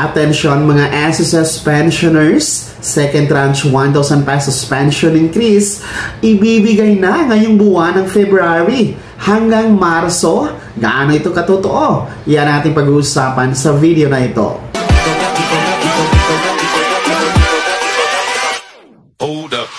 Attention mga SSS pensioners, second tranche 1,000 pesos pension increase, ibibigay na ngayong buwan ng February hanggang Marso. Gaano ito katotoo? Yan natin pag-uusapan sa video na ito. Hold up.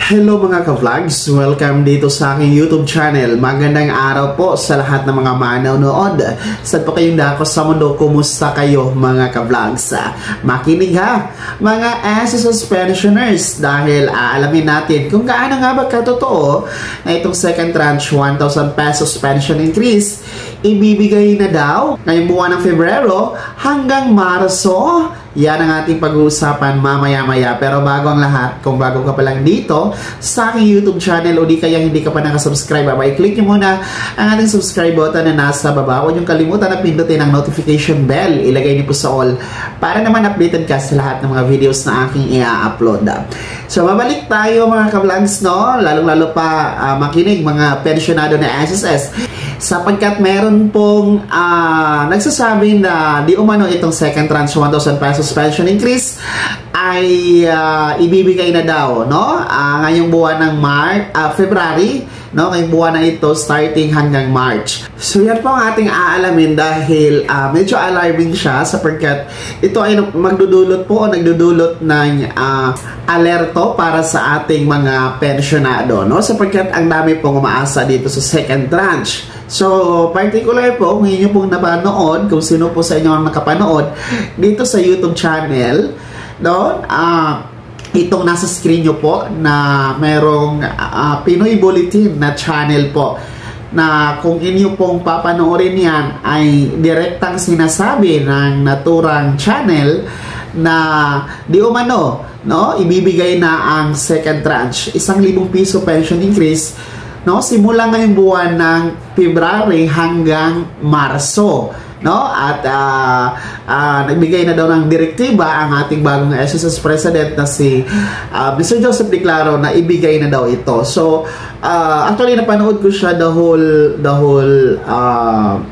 Hello mga ka-vlogs! Welcome dito sa aking YouTube channel. Magandang araw po sa lahat ng mga manonood. Saan po kayong dako sa mundo? Kumusta kayo mga ka-vlogs? Makinig ha mga SSS pensioners dahil aalamin natin kung gaano nga ba katotoo na itong second tranche 1,000 pesos pension increase ibibigay na daw ngayong buwan ng Febrero hanggang Marso. Yan ang ating pag-uusapan mamaya-maya. Pero bago ang lahat, kung bago ka pa lang dito sa aking YouTube channel o di kaya hindi ka pa nakasubscribe, i-click nyo muna ang ating subscribe button na nasa baba. Huwag nyo kalimutan na pindutin ang notification bell. Ilagay nyo po sa all para naman updated ka sa lahat ng mga videos na aking i-upload. So babalik tayo mga ka-vlogs, no? Lalong-lalo pa makinig mga pensionado na SSS. Sapagkat meron pong nagsasabi na di umano itong second tranche 1,000 pesos pension increase ay ibibigay na daw, no? Ngayong buwan ng February, no? Ngayong buwan na ito starting hanggang March. So yan po ang ating aalamin dahil medyo alarming siya sapagkat ito ay nagdudulot ng alerto para sa ating mga pensionado, no? Sapagkat ang dami pong umaasa dito sa second tranche. So, particular po, kung inyo pong napanood, kung sino po sa inyo ang nakapanood dito sa YouTube channel, no? Itong nasa screen nyo po na merong Pinoy Bulletin na channel po na kung inyo pong papanoorin yan ay direktang sinasabi ng naturang channel na di umano, no? Ibibigay na ang second tranche, 1,000 piso pension increase, no, simula ngayong buwan ng February hanggang Marso, no? At nagbigay na daw ng direktiba ang ating bagong SSS President na si Mr. Joseph Declaro na ibigay na daw ito. So actually napanood ko siya the whole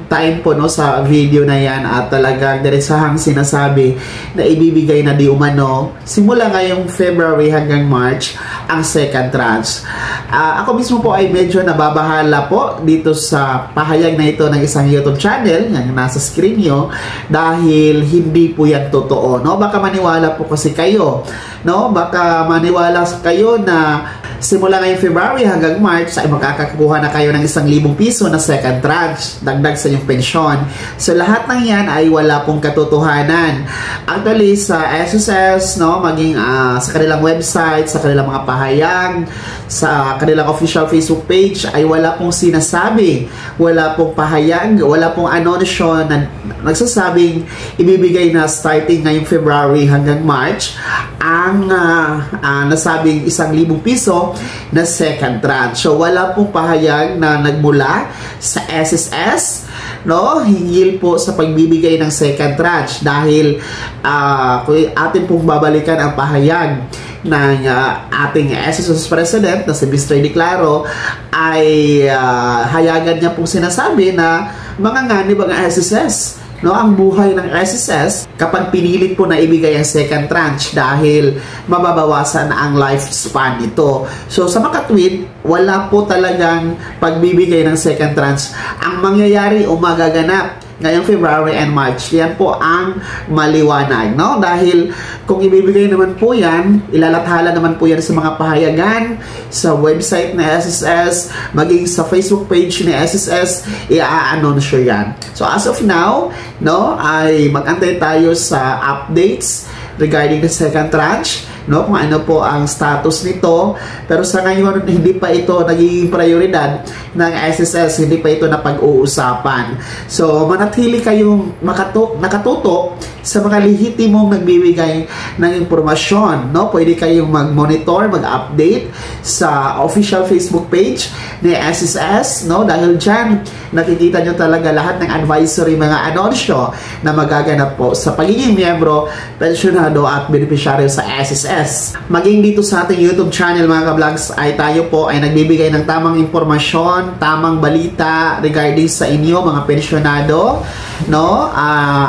time po, no, sa video na yan, at talagang diretsahang sinasabi na ibibigay na di umano simula ngayong February hanggang March ang second tranche. Ako mismo po ay medyo nababahala po dito sa pahayag na ito ng isang YouTube channel yung nasa screen nyo dahil hindi po yan totoo, no? Baka maniwala po kasi kayo, no? Baka maniwala kayo na simula ngayong February hanggang March ay makakakuha na kayo ng 1,000 piso na second tranche dagdag sa inyong pensyon. So lahat ng yan ay wala pong katotohanan. Actually sa SSS, no, maging sa kanilang website, sa kanilang mga pahayag, sa kanilang official Facebook page ay wala pong sinasabi, wala pong pahayag, wala pong anunsyo na nagsasabing ibibigay na starting ngayong February hanggang March ang nasabing 1,000 piso na second tranche. So wala pong pahayag na nagmula sa SSS, no, hinggil po sa pagbibigay ng second tranche dahil atin pong babalikan ang pahayag ng ating SSS President na si Mr. Declaro ay hayagan niya pong sinasabi na mga nganib ang SSS, no, ang buhay ng SSS kapag pinilit po na ibigay ang second tranche dahil mababawasan ang lifespan nito. So sa makatwid, wala po talagang pagbibigay ng second tranche. Ang mangyayari o magaganap ngayong February and March, yan po ang maliwanag, no? Dahil kung ibibigay naman po yan, ilalathala naman po yan sa mga pahayagan, sa website na SSS, maging sa Facebook page ni SSS, i-a-anunsyo yan. So as of now, no, ay mag-antay tayo sa updates regarding the second tranche, no, kung ano po ang status nito. Pero sa ngayon, hindi pa ito nagiging prioridad ng SSS, hindi pa ito napag-uusapan. So manatili kayong nakatutok sa mga lehitimong nagbibigay ng impormasyon, no? Pwede kayong mag-monitor, mag-update sa official Facebook page ni SSS, no? Dahil dyan, nakikita nyo talaga lahat ng advisory, mga anunsyo na magaganap po sa pagiging miyembro, pensionado at beneficiaryo sa SSS. SSS. Maging dito sa ating YouTube channel mga ka-vlogs ay tayo po ay nagbibigay ng tamang impormasyon, tamang balita regarding sa inyo mga pensyonado, no?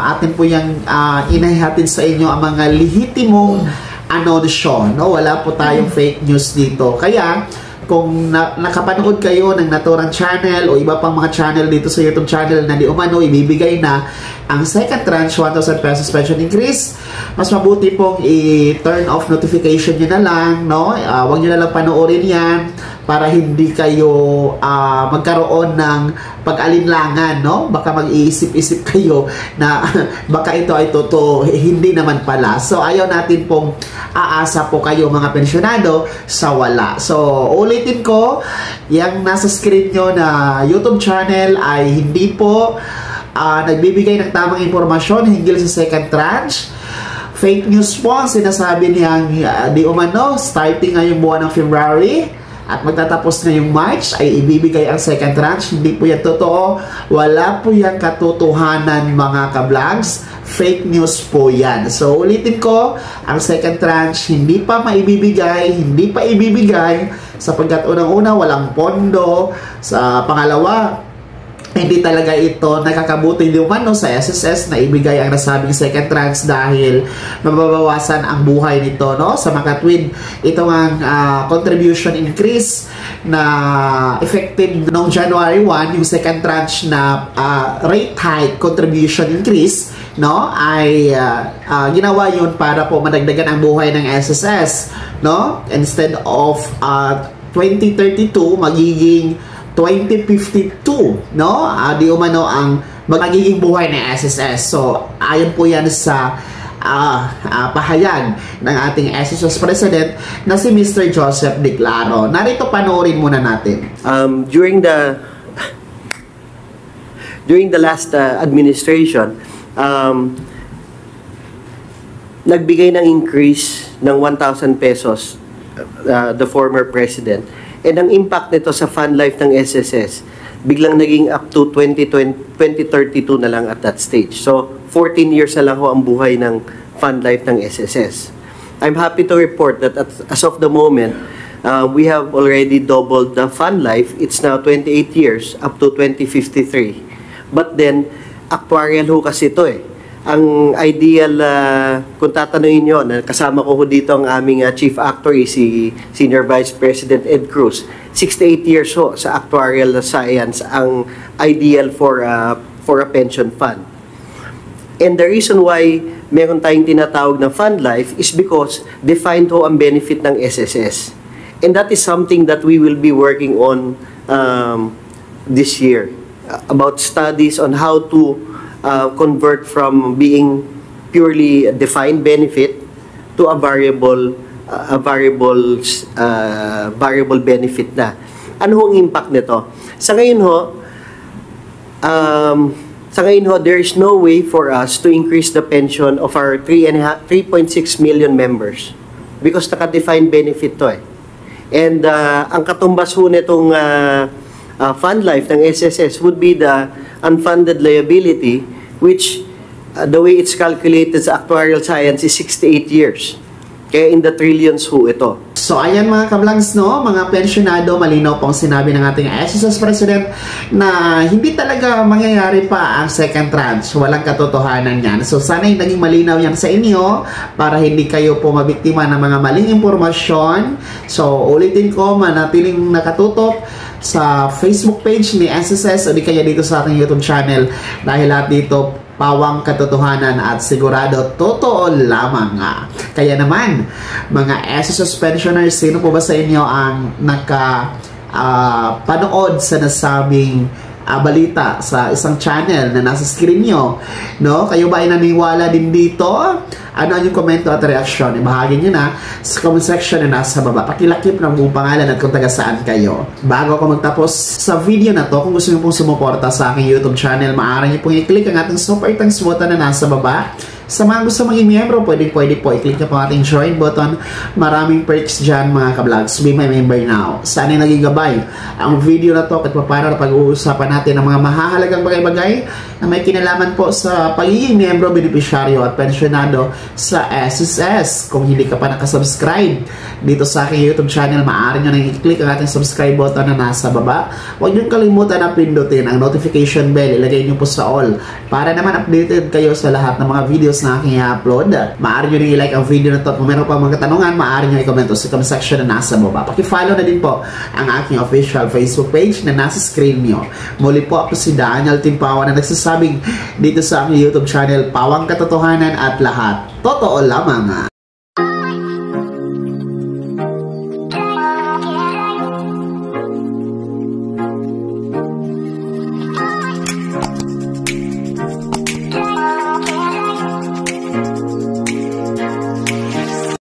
Atin po yung inahihatid sa inyo ang mga lehitimong anunsyo, no? Wala po tayong fake news dito. Kaya kung nakapanood kayo ng naturang channel o iba pang mga channel dito sa YouTube channel na di umano ibibigay na ang second tranche 1,000 pesos pension increase, mas mabuti pong i-turn off notification nyo na lang, no? Huwag nyo na lang panoorin yan para hindi kayo magkaroon ng pag-alinlangan, no? Baka mag-iisip-isip kayo na baka ito ay totoo, hindi naman pala. So ayaw natin pong aasa po kayo mga pensyonado sa wala. So ulitin ko, yung nasa screen nyo na YouTube channel ay hindi po nagbibigay ng tamang impormasyon hinggil sa second tranche. Fake news po ang sinasabi niyang di umano starting ngayong buwan ng February at magtatapos ngayong March ay ibibigay ang second tranche. Hindi po yan totoo. Wala po yan katotohanan mga ka-vlogs. Fake news po yan. So ulitin ko, ang second tranche hindi pa maibibigay, hindi pa ibibigay sapagkat unang-una walang pondo. Sa pangalawa, hindi talaga ito nakakabuti di umano sa SSS na ibigay ang nasabing second tranche dahil mababawasan ang buhay nito, no? Sa makatwid, ito ang contribution increase na effective noong January 1, yung second tranche na rate hike contribution increase, no? Ay ginawa yun para po madagdagan ang buhay ng SSS, no? Instead of 2032 magiging 2052, no? Di umano ang magiging buhay ng SSS. So, ayon po yan sa pahayag ng ating SSS President na si Mr. Joseph Diclaro. Narito, panoorin muna natin. During the last administration, nagbigay ng increase ng 1,000 pesos the former president. And ang impact nito sa fund life ng SSS, biglang naging up to 2032 na lang at that stage. So, 14 years na lang ho ang buhay ng fund life ng SSS. I'm happy to report that as of the moment, we have already doubled the fund life. It's now 28 years up to 2053. But then, actuarial ho kasi ito eh. Ang ideal, kung tatanungin nyo, kasama ko dito ang aming chief actuary, si Senior Vice President Ed Cruz, 68 years ho sa actuarial science ang ideal for a pension fund. And the reason why meron tayong tinatawag na fund life is because defined ho ang benefit ng SSS. And that is something that we will be working on this year, about studies on how to convert from being purely defined benefit to a variable benefit na. Ano hong impact nito? Sa ngayon ho, there is no way for us to increase the pension of our 3.6 million members because naka-defined benefit to eh. And ang katumbas ho nitong fund life ng SSS would be the unfunded liability, which the way it's calculated sa actuarial science is 68 years. Kaya in the trillions ho ito. So ayan mga ka-vlogs, no, mga pensyonado, malinaw pong sinabi ng ating SSS President na hindi talaga mangyayari pa ang second tranche. Walang katotohanan yan. So sana'y naging malinaw yan sa inyo para hindi kayo po mabiktima ng mga maling impormasyon. So ulitin ko, manatiling nakatutok sa Facebook page ni SSS o di kaya dito sa ating YouTube channel dahil lahat dito pawang katotohanan at sigurado totoo lamang nga. Kaya naman, mga SSS pensioners, sino po ba sa inyo ang panood sa nasabing balita sa isang channel na nasa screen nyo? No? Kayo ba ay naniwala din dito? Ano ang yung komento at reaksyon? Ibahagi nyo na sa comment section na nasa baba. Pakilakip ng buong pangalan at kung taga saan kayo. Bago ako magtapos sa video na to, kung gusto nyo pong sumuporta sa aking YouTube channel, maaari nyo pong i-click ang ating super thanks button na nasa baba. Sa mga gusto maging miyembro, pwede po i-click nyo po ating join button. Maraming perks dyan mga ka-vlogs. Be my member now. Sana naging gabay ang video na to at paano pag-uusapan natin ang mga mahahalagang bagay-bagay na may kinalaman po sa pagiging miyembro, benepisyaryo at pensyonado sa SSS. Kung hindi ka pa nakasubscribe dito sa aking YouTube channel, maaari nyo nang i-click ang ating subscribe button na nasa baba. Huwag nyo kalimutan na pindutin ang notification bell. Ilagay nyo po sa all para naman updated kayo sa lahat ng mga videos na aking i-upload. Maaari nyo rin i-like ang video na to. Kung meron pa mga katanungan, maaari nyo i-comment sa comment section na nasa baba. Paki-follow na din po ang aking official Facebook page na nasa screen nyo. Muli po ako si Daniel Timpawan na nagsasabing dito sa aking YouTube channel, pawang katotohanan at lahat totoo lamang.